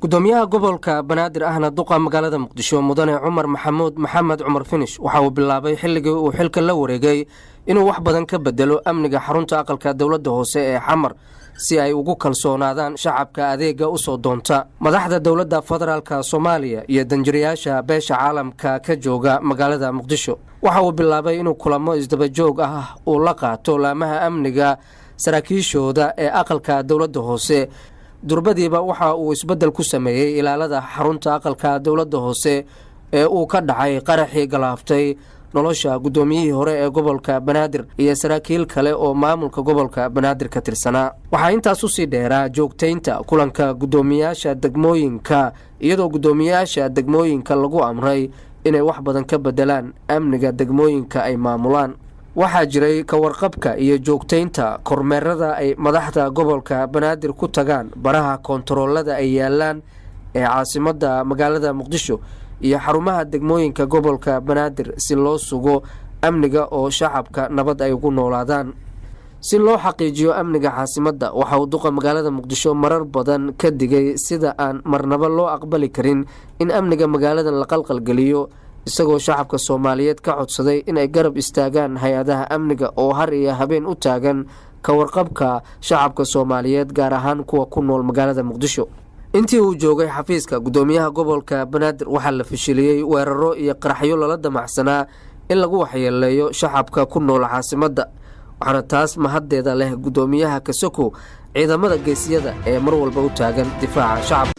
gudoomiyaha gobolka Banaadir ahna duqa magaalada Muqdisho mudane Cumar Maxamed Cumar Finish waxa uu bilaabay xilligii uu xilka la wareegay inuu wax badan ka bedelo amniga xarunta aqalka dawladda hoose ee Xamar si ay ugu kalsoonaadaan shacabka adeega u soo doonta madaxda dawladda federaalka Soomaaliya iyo danjirayaasha beesha caalamka ka jooga magaalada Muqdisho. waxa uu bilaabay inuu kulamo isdaba joog ah uu la qaato laamaha amniga saraakiishooda ee aqalka dawladda hoose. durbadiiba waxa uu isbedel ku sameeyay ilaalada xarunta aqalka dawladda hoose ee uu ka dhacay qaraxii galaaftay nolosha gudoomiyihii hore ee gobolka Banaadir iyo saraakiil kale oo maamulka gobolka Banaadir ka tirsanaa. waxaa intaas u sii dheeraa joogtaynta kulanka gudoomiyaasha degmooyinka iyadoo gudoomiyaasha degmooyinka lagu amray inay wax badan ka bedelaan amniga degmooyinka ay maamulaan. waxaa jiray ka warqabka iyo joogtaynta kormeerada ay madaxda gobolka Banaadir ku tagaan baraha koontaroolada ay yaalaan ee caasimadda magaalada Muqdisho iyo xarumaha degmooyinka gobolka Banaadir si loo sugo amniga oo shacabka nabad ay ugu noolaadaan. si loo xaqiijiyo amniga caasimadda waxa uu duqa magaalada Muqdisho marar badan ka digay sida aan marnaba loo aqbali karin in amniga magaalada la qalqalgeliyo, isagoo shacabka Soomaaliyeed ka codsaday in ay garab istaagaan hay'adaha amniga oo har iyo habeen u taagan ka warqabka shacabka Soomaaliyeed gaar ahaan kuwa ku nool magaalada Muqdisho. intii uu joogay xafiiska gudoomiyaha gobolka Banaadir waxaa la fashiliyay weeraro iyo qaraxyo lala damacsanaa in lagu waxyeeleeyo shacabka ku nool caasimadda, waxaana taas mahaddeeda leh gudoomiyaha Kasoko ciidamada geesiyada ee mar walba u taagan difaaca shacabka.